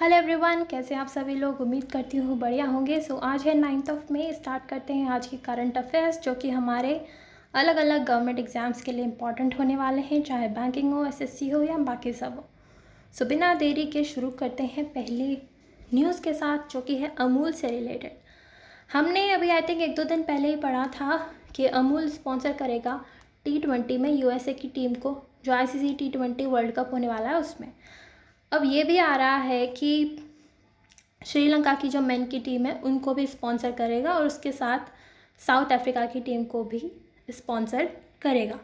Hello everyone, कैसे हैं आप सभी लोग। उम्मीद करती हूँ बढ़िया होंगे। सो आज है 9 मई। स्टार्ट करते हैं आज की करंट अफेयर्स, जो कि हमारे अलग अलग गवर्नमेंट एग्जाम्स के लिए इम्पॉर्टेंट होने वाले हैं, चाहे बैंकिंग हो, एसएससी हो या बाकी सब हो। सो बिना देरी के शुरू करते हैं पहली न्यूज़ के साथ, जो कि है अमूल से रिलेटेड। हमने अभी आई थिंक 1-2 दिन पहले ही पढ़ा था कि अमूल स्पॉन्सर करेगा T20 में यूएसए की टीम को, जो ICC T20 वर्ल्ड कप होने वाला है उसमें। अब ये भी आ रहा है कि श्रीलंका की जो मेन की टीम है उनको भी स्पॉन्सर करेगा, और उसके साथ साउथ अफ्रीका की टीम को भी स्पॉन्सर करेगा।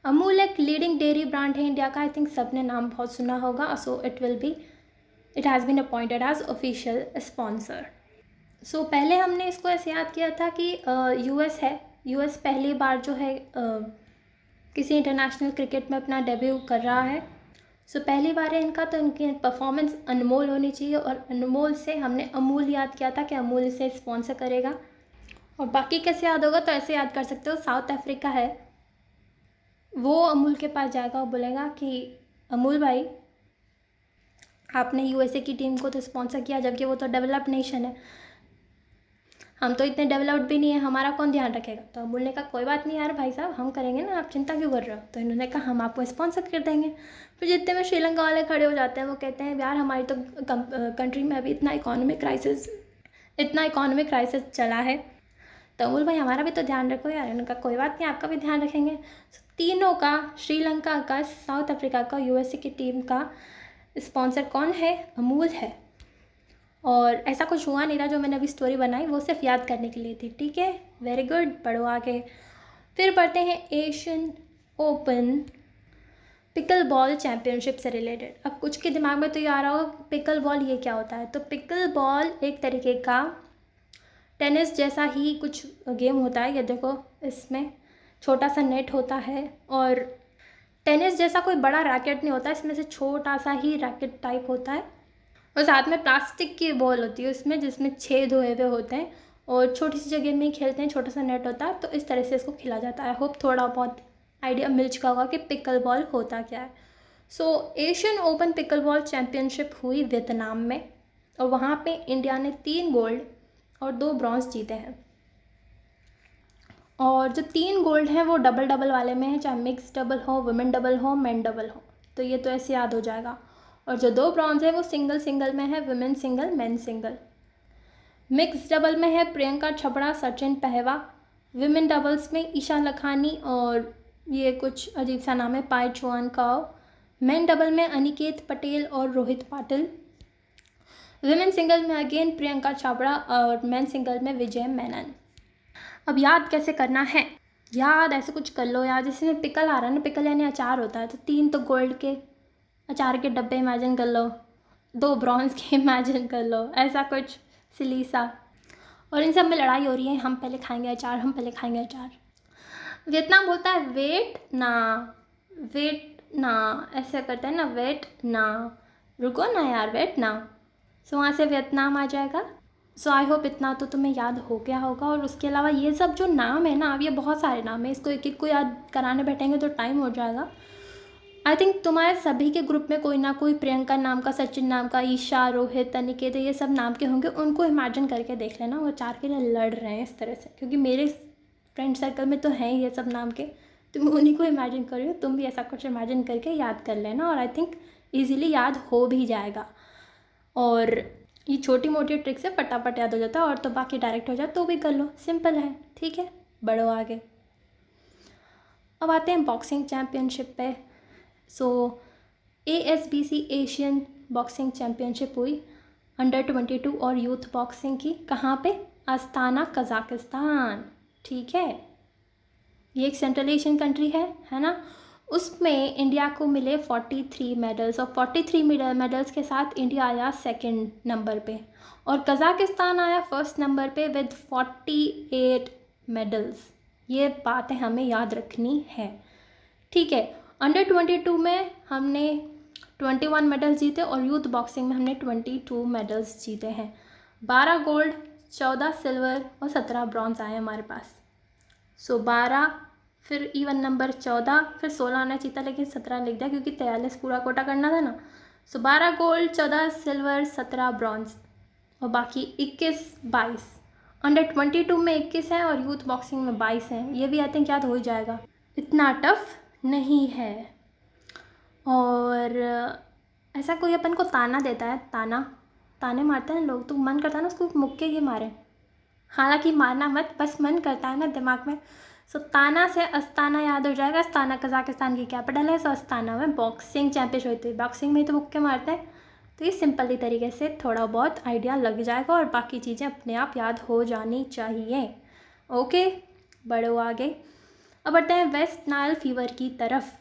अमूल एक लीडिंग डेयरी ब्रांड है इंडिया का। आई थिंक सबने नाम बहुत सुना होगा। So it has been appointed as official sponsor. So पहले हमने इसको ऐसे याद किया था कि यूएस है। यूएस पहली बार जो है किसी इंटरनेशनल क्रिकेट में अपना डेब्यू कर रहा है। सो पहली बार है इनका, तो इनकी परफॉर्मेंस अनमोल होनी चाहिए, और अनमोल से हमने अमूल याद किया था कि अमूल इसे स्पॉन्सर करेगा। और बाकी कैसे याद होगा, तो ऐसे याद कर सकते हो। साउथ अफ्रीका है, वो अमूल के पास जाएगा और बोलेगा कि अमूल भाई, आपने यूएसए की टीम को तो स्पॉन्सर किया, जबकि वो तो डेवलप्ड नेशन है, हम तो इतने डेवलप्ड भी नहीं है, हमारा कौन ध्यान रखेगा। तो अमूल ने कहा कोई बात नहीं यार भाई साहब, हम करेंगे ना, आप चिंता क्यों कर रहे हो। तो इन्होंने कहा हम आपको स्पॉन्सर कर देंगे। फिर जितने में श्रीलंका वाले खड़े हो जाते हैं, वो कहते हैं यार हमारी तो कंट्री में अभी इतना इकोनॉमिक क्राइसिस चला है, तो अमूल भाई हमारा भी तो ध्यान रखो यार। इन्होंने कहा कोई बात नहीं, आपका भी ध्यान रखेंगे। तीनों का, श्रीलंका का, साउथ अफ्रीका का, यूएसए की टीम का स्पॉन्सर कौन है? अमूल है। और ऐसा कुछ हुआ नहीं था, जो मैंने अभी स्टोरी बनाई वो सिर्फ याद करने के लिए थी। ठीक है, वेरी गुड, पढ़ो आगे। फिर पढ़ते हैं Asian open pickle ball championship से रिलेटेड। अब कुछ के दिमाग में तो ये आ रहा हो पिकल बॉल ये क्या होता है। तो पिकल बॉल एक तरीके का टेनिस जैसा ही कुछ गेम होता है। ये देखो, इसमें छोटा सा नेट होता है, और टेनिस जैसा कोई बड़ा रैकेट नहीं होता, इसमें से छोटा सा ही रैकेट टाइप होता है, और साथ में प्लास्टिक की बॉल होती है उसमें, जिसमें छेद हुए हुए होते हैं, और छोटी सी जगह में ही खेलते हैं, छोटा सा नेट होता है। तो इस तरह से इसको खेला जाता है। होप थोड़ा बहुत आइडिया मिल चुका होगा कि पिकल बॉल होता क्या है। So Asian open pickle ball championship हुई वियतनाम में, और वहाँ पे इंडिया ने 3 गोल्ड और 2 ब्रॉन्ज जीते हैं। और जो 3 गोल्ड हैं वो डबल डबल वाले में है, चाहे मिक्स डबल हो, वुमेन डबल हो, मेन डबल हो, तो ये तो ऐसे याद हो जाएगा। और जो 2 ब्रॉन्ज है वो सिंगल सिंगल में है, women single, men single. Mix double में है प्रियंका छबड़ा, सचिन पहवा। विमेन डबल्स में ईशा लखानी और ये कुछ अजीब सा नाम है, पाई चुआन काओ। मेन डबल में अनिकेत पटेल और रोहित पाटिल। विमेन सिंगल में अगेन प्रियंका छाबड़ा, और मेन सिंगल में विजय मेनन। अब याद कैसे करना है? याद ऐसे कुछ कर लो यार, जैसे में पिकल आ रहा है ना, पिकल यानी अचार होता है, तो 3 तो गोल्ड के अचार के डब्बे इमेजिन कर लो, 2 ब्रॉन्ज के इमेजिन कर लो, ऐसा कुछ सिली सा। और इन सब में लड़ाई हो रही है, हम पहले खाएंगे अचार, हम पहले खाएंगे अचार। वियतनाम बोलता है वेट ना, वेट ना, ऐसे करते हैं ना, वेट ना, रुको ना यार, वेट ना। सो वहाँ से वियतनाम आ जाएगा। सो आई होप इतना तो तुम्हें याद हो गया होगा। और उसके अलावा ये सब जो नाम है ना, अब ये बहुत सारे नाम है, इसको एक एक को याद कराने बैठेंगे तो टाइम हो जाएगा। आई थिंक तुम्हारे सभी के ग्रुप में कोई ना कोई प्रियंका नाम का, सचिन नाम का, ईशा, रोहित, अनिकेत, ये सब नाम के होंगे। उनको इमेजिन करके देख लेना, वो अचार के लिए लड़ रहे हैं इस तरह से, क्योंकि मेरे फ्रेंड सर्कल में तो हैं ये सब नाम के। तुम उन्हीं को इमेजिन करो, तुम भी ऐसा कुछ इमेजिन करके याद कर लेना, और आई थिंक ईजिली याद हो भी जाएगा। और ये छोटी मोटी ट्रिक से फटाफट याद हो जाता है, और तो बाकी डायरेक्ट हो जाए तो भी कर लो, सिंपल है। ठीक है, बढ़ो आगे। अब आते हैं बॉक्सिंग चैम्पियनशिप पे। सो ASBC एशियन बॉक्सिंग चैम्पियनशिप हुई अंडर-22 और यूथ बॉक्सिंग की। कहाँ पे? Astana, Kazakhstan. ठीक है, ये एक सेंट्रल एशियन कंट्री है ना। उसमें इंडिया को मिले 43 मेडल्स, और 43 मेडल्स के साथ इंडिया आया सेकंड नंबर पे, और कज़ाकिस्तान आया फर्स्ट नंबर पे विद 48 मेडल्स। ये बातें हमें याद रखनी है। ठीक है, अंडर-22 में हमने 21 मेडल्स जीते, और यूथ बॉक्सिंग में हमने 22 मेडल्स जीते हैं। 12 गोल्ड, 14 सिल्वर और 17 ब्रॉन्ज आए हमारे पास। सो 12, फिर इवन नंबर 14, फिर 16 आना चाहिए था, लेकिन 17 लिख दिया क्योंकि 43 पूरा कोटा करना था ना। सो 12 गोल्ड, 14 सिल्वर, 17 ब्रॉन्ज और बाकी 21, 22। अंडर 22 में 21 है और यूथ बॉक्सिंग में 22 हैं। ये भी आई थिंक याद हो ही जाएगा, इतना टफ नहीं है। और ऐसा कोई अपन को ताना देता है, ताने मारते हैं लोग, तो मन करता है ना उसको मुक्के ही मारे। हालांकि मारना मत, बस मन करता है ना दिमाग में। सो ताना से अस्ताना याद हो जाएगा। अस्ताना कजाकिस्तान की कैपिटल है। सो अस्ताना में बॉक्सिंग चैंपियनशिप होती है, बॉक्सिंग में ही तो मुक्के मारते हैं। तो ये सिंपली तरीके से थोड़ा बहुत आइडिया लग जाएगा और बाकी चीज़ें अपने आप याद हो जानी चाहिए। ओके, बढ़ो आगे। अब बढ़ते हैं वेस्ट नाइल फीवर की तरफ।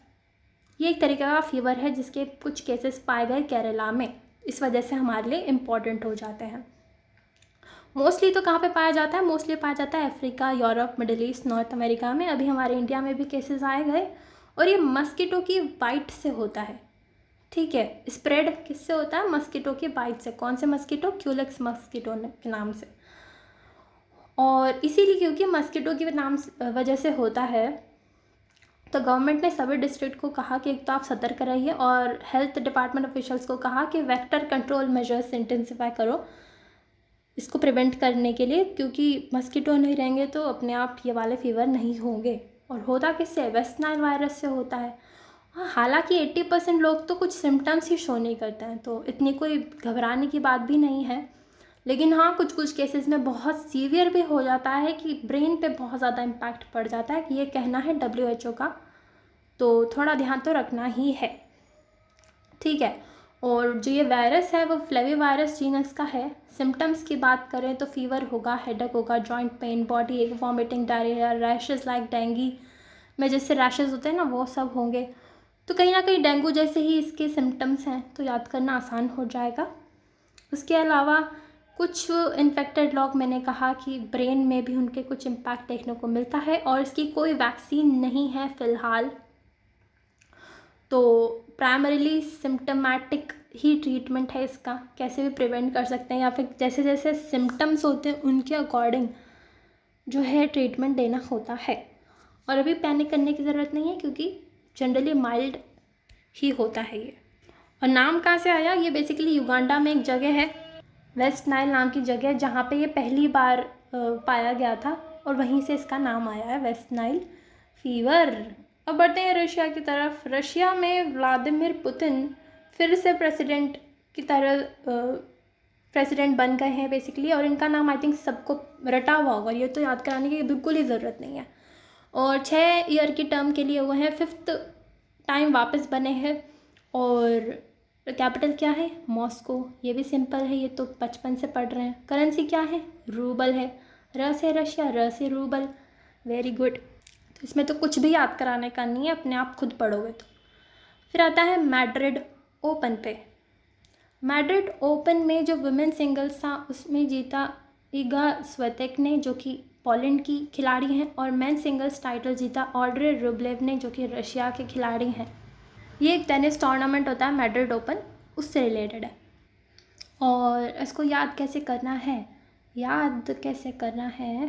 ये एक तरीके का फीवर है जिसके कुछ केसेस पाए गए केरला में, इस वजह से हमारे लिए इम्पॉर्टेंट हो जाते हैं। मोस्टली तो कहाँ पे पाया जाता है? मोस्टली पाया जाता है Africa, Europe, middle east, north America में। अभी हमारे इंडिया में भी केसेस आए गए और ये मस्कीटो की बाइट से होता है। ठीक है, स्प्रेड किससे होता है? मस्कीटो की बाइट से। कौन से मस्कीटो? क्यूलेक्स मस्कीटो के नाम से। और इसीलिए क्योंकि मस्कीटो की नाम वजह से होता है, तो गवर्नमेंट ने सभी डिस्ट्रिक्ट को कहा कि एक तो आप सतर्क रहिए और हेल्थ डिपार्टमेंट ऑफिशियल्स को कहा कि वेक्टर कंट्रोल मेजर्स इंटेंसिफाई करो इसको प्रिवेंट करने के लिए, क्योंकि मस्कीटो नहीं रहेंगे तो अपने आप ये वाले फीवर नहीं होंगे। और होता किससे? वेस्ट नाइल वायरस से होता है। हाँ, हालांकि 80% लोग तो कुछ सिम्टम्स ही शो नहीं करते हैं, तो इतनी कोई घबराने की बात भी नहीं है। लेकिन हाँ, कुछ कुछ केसेस में बहुत सीवियर भी हो जाता है कि ब्रेन पे बहुत ज़्यादा इम्पैक्ट पड़ जाता है, कि ये कहना है WHO का। तो थोड़ा ध्यान तो रखना ही है। ठीक है, और जो ये वायरस है वो फ्लेवी वायरस जीनस का है। सिम्टम्स की बात करें तो फीवर होगा, हेडेक होगा, जॉइंट पेन, बॉडी एक, vomiting, diarrhoea, rashes like dengue में जैसे रैशेस होते हैं ना, वो सब होंगे। तो कहीं ना कहीं डेंगू जैसे ही इसके सिम्टम्स हैं, तो याद करना आसान हो जाएगा। उसके अलावा कुछ इन्फेक्टेड लोग, मैंने कहा कि ब्रेन में भी उनके कुछ इम्पैक्ट देखने को मिलता है और इसकी कोई वैक्सीन नहीं है फ़िलहाल। तो प्राइमरीली सिम्टमेटिक ही ट्रीटमेंट है इसका, कैसे भी प्रिवेंट कर सकते हैं या फिर जैसे जैसे सिम्टम्स होते हैं उनके अकॉर्डिंग जो है ट्रीटमेंट देना होता है। और अभी पैनिक करने की ज़रूरत नहीं है क्योंकि जनरली माइल्ड ही होता है ये। और नाम कहाँ से आया? ये बेसिकली युगांडा में एक जगह है, वेस्ट नाइल नाम की जगह, जहाँ पे ये पहली बार पाया गया था और वहीं से इसका नाम आया है, वेस्ट नाइल फीवर। अब बढ़ते हैं रशिया की तरफ। रशिया में व्लादिमीर पुतिन फिर से प्रेसिडेंट की तरह प्रेसिडेंट बन गए हैं बेसिकली, और इनका नाम आई थिंक सबको रटा हुआ होगा, ये तो याद कराने की बिल्कुल ही ज़रूरत नहीं है। और 6 ईयर की टर्म के लिए हुए हैं, 5th टाइम वापस बने हैं। और कैपिटल क्या है? मॉस्को। ये भी सिंपल है, ये तो बचपन से पढ़ रहे हैं। करेंसी क्या है? रूबल है। र से रशिया, र से रूबल। Very good. तो इसमें तो कुछ भी याद कराने का नहीं है, अपने आप खुद पढ़ोगे तो। फिर आता है मैड्रिड ओपन पे। मैड्रिड ओपन में जो वुमेन सिंगल्स था उसमें जीता इगा स्विएटेक ने, जो कि पोलैंड की खिलाड़ी हैं, और मेन सिंगल्स टाइटल जीता ऑड्रे रुबलेव ने, जो कि रशिया के खिलाड़ी हैं। ये एक टेनिस टूर्नामेंट होता है मैड्रिड ओपन, उससे रिलेटेड है। और इसको याद कैसे करना है?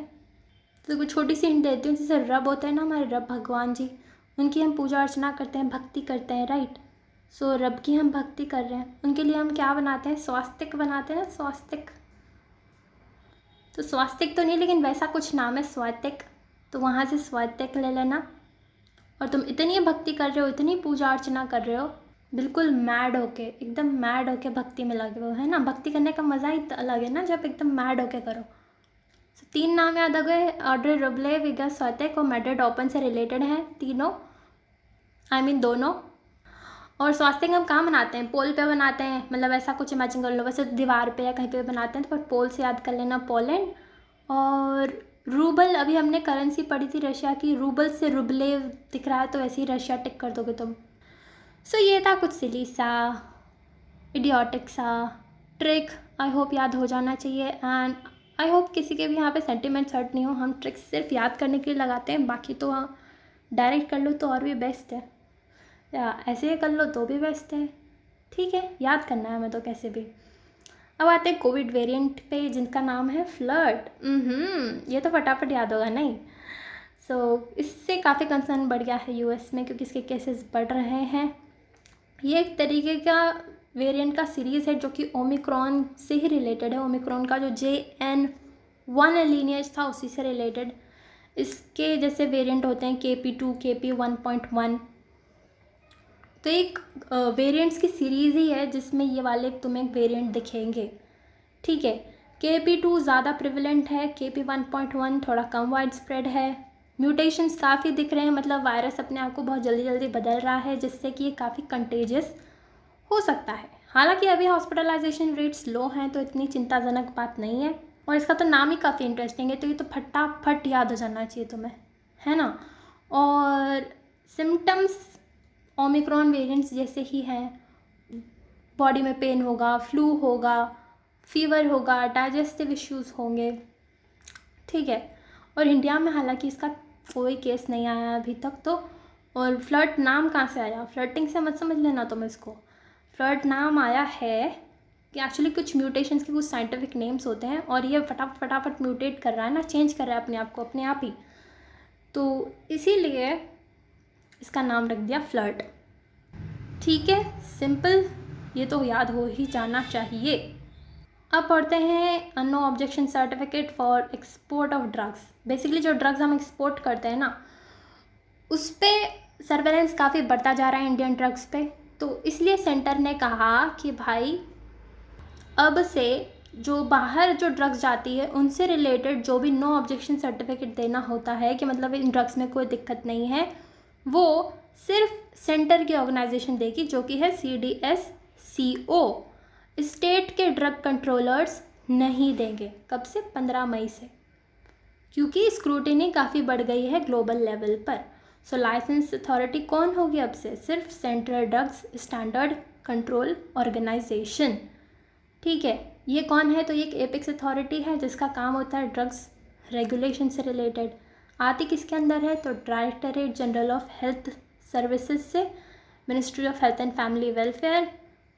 तो कुछ छोटी सी हिंट देती हूँ। जैसे रब होते हैं ना हमारे, रब भगवान जी, उनकी हम पूजा अर्चना करते हैं, भक्ति करते हैं, राइट। सो रब की हम भक्ति कर रहे हैं, उनके लिए हम क्या बनाते हैं? स्वास्तिक बनाते हैं ना, स्वास्तिक। तो स्वास्तिक तो नहीं, लेकिन वैसा कुछ नाम है, स्वातिक। तो वहाँ से स्वातिक ले लेना। और तुम इतनी भक्ति कर रहे हो, इतनी पूजा अर्चना कर रहे हो, बिल्कुल मैड होके, एकदम मैड होके भक्ति में लगे हो, है ना। भक्ति करने का मज़ा ही अलग है ना, जब एकदम मैड होके करो। तो 3 नाम याद आ गए, ऑड्रे रुबलेव, इगा स्विएटेक और मैड्रिड ओपन से रिलेटेड हैं तीनों, दोनों। और स्वास्तिक हम कहाँ बनाते हैं? पोल पे बनाते हैं, मतलब ऐसा कुछ इमेजिन कर लो, वैसे दीवार पे या कहीं पे बनाते हैं, तो पर पोल से याद कर लेना, पोलैंड। और रूबल, अभी हमने करेंसी पढ़ी थी रशिया की, रूबल से रुबलेव दिख रहा है, तो ऐसे ही रशिया टिक कर दोगे तुम। सो ये था कुछ सिली सा, इडियोटिक सा ट्रिक। आई होप याद हो जाना चाहिए, एंड आई होप किसी के भी यहाँ पे सेंटिमेंट्स हर्ट नहीं हो। हम ट्रिक्स सिर्फ याद करने के लिए लगाते हैं, बाकी तो डायरेक्ट कर लो तो और भी बेस्ट है, या ऐसे कर लो तो भी बेस्ट है। ठीक है, याद करना है हमें तो कैसे भी। अब आते हैं कोविड वेरिएंट पे, जिनका नाम है फ्लर्ट। ये तो फटाफट याद होगा नहीं। इससे काफ़ी कंसर्न बढ़ गया है US में, क्योंकि इसके केसेस बढ़ रहे हैं। ये एक तरीके का वेरिएंट का सीरीज़ है जो कि ओमिक्रॉन से ही रिलेटेड है। ओमिक्रॉन का जो JN1 लीनियज था उसी से रिलेटेड इसके जैसे वेरिएंट होते हैं KP2, KP1.1। तो एक वेरिएंट्स की सीरीज़ ही है जिसमें ये वाले तुम्हें वेरिएंट दिखेंगे, ठीक है। KP2 ज़्यादा प्रिविलेंट है, KP1.1 थोड़ा कम वाइड स्प्रेड है। म्यूटेशंस काफ़ी दिख रहे हैं, मतलब वायरस अपने आप को बहुत जल्दी जल्दी बदल रहा है, जिससे कि ये काफ़ी कंटेजियस हो सकता है। हालांकि अभी हॉस्पिटलाइजेशन रेट्स लो हैं, तो इतनी चिंताजनक बात नहीं है। और इसका तो नाम ही काफ़ी इंटरेस्टिंग है, तो ये तो फटाफट याद हो जाना चाहिए तुम्हें, है ना। और सिम्टम्स ओमिक्रॉन वेरिएंट्स जैसे ही हैं, बॉडी में पेन होगा, फ्लू होगा, फीवर होगा, डाइजेस्टिव इश्यूज़ होंगे, ठीक है। और इंडिया में हालांकि इसका कोई केस नहीं आया अभी तक तो। और फ्लर्ट नाम कहाँ से आया, फ्लर्टिंग से मत समझ लेना तुम इसको। फ्लर्ट नाम आया है कि एक्चुअली कुछ म्यूटेशंस के कुछ साइंटिफिक नेम्स होते हैं और ये फटाफट म्यूटेट कर रहा है ना, चेंज कर रहा है अपने आप को अपने आप ही, तो इसीलिए इसका नाम रख दिया फ्लर्ट, ठीक है। सिंपल, ये तो याद हो ही जाना चाहिए। अब पढ़ते हैं no objection certificate for export of drugs. Basically जो ड्रग्स हम एक्सपोर्ट करते हैं ना, उस पर सर्वेलेंस काफ़ी बढ़ता जा रहा है इंडियन ड्रग्स पे। तो इसलिए सेंटर ने कहा कि भाई अब से जो बाहर जो ड्रग्स जाती है उनसे रिलेटेड जो भी नो ऑब्जेक्शन सर्टिफिकेट देना होता है कि मतलब इन ड्रग्स में कोई दिक्कत नहीं है, वो सिर्फ सेंटर की ऑर्गेनाइजेशन देगी, जो कि है CDSCO। स्टेट के ड्रग कंट्रोलर्स नहीं देंगे। कब से? 15 मई से, क्योंकि स्क्रूटिनी काफ़ी बढ़ गई है ग्लोबल लेवल पर। सो लाइसेंस अथॉरिटी कौन होगी अब से? सिर्फ central drugs standard control organisation, ठीक है। ये कौन है? तो ये एक एपेक्स अथॉरिटी है जिसका काम होता है ड्रग्स रेगुलेशन से रिलेटेड। आती किसके अंदर है? तो directorate general of health services से, ministry of health and family welfare.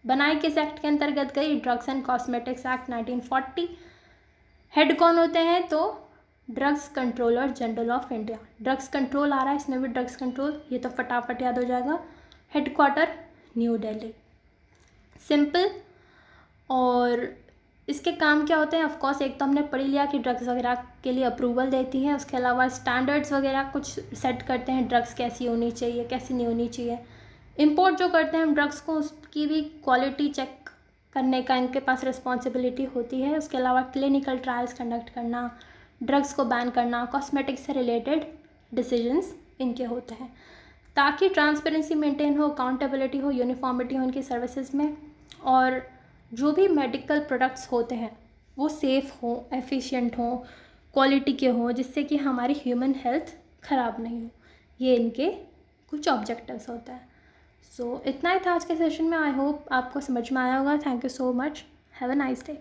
बनाई किस एक्ट के अंतर्गत गई? Drugs and cosmetics act 1940। हेड कौन होते हैं? तो drugs controller general of India. Drugs control आ रहा है, इसमें भी ड्रग्स कंट्रोल, ये तो फटाफट याद हो जाएगा। Headquarter new Delhi, simple. और इसके काम क्या होते हैं? ऑफ कोर्स एक तो हमने पढ़ लिया कि ड्रग्स वगैरह के लिए अप्रूवल देती हैं, उसके अलावा स्टैंडर्ड्स वगैरह कुछ सेट करते हैं, ड्रग्स कैसी होनी चाहिए कैसी नहीं होनी चाहिए। इंपोर्ट जो करते हैं हम ड्रग्स को, उसकी भी क्वालिटी चेक करने का इनके पास रिस्पॉन्सिबिलिटी होती है। उसके अलावा क्लिनिकल ट्रायल्स कंडक्ट करना, ड्रग्स को बैन करना, कॉस्मेटिक्स से रिलेटेड डिसीजंस इनके होते हैं, ताकि ट्रांसपेरेंसी मेंटेन हो, अकाउंटेबिलिटी हो, यूनिफॉर्मिटी हो इनकी सर्विसेज में, और जो भी मेडिकल प्रोडक्ट्स होते हैं वो सेफ़ हों, एफिशिएंट हों, क्वालिटी के हों, जिससे कि हमारी ह्यूमन हेल्थ ख़राब नहीं हो। ये इनके कुछ ऑब्जेक्टिव्स होते हैं। सो इतना ही था आज के सेशन में। आई होप आपको समझ में आया होगा। Thank you so much. Have a nice day.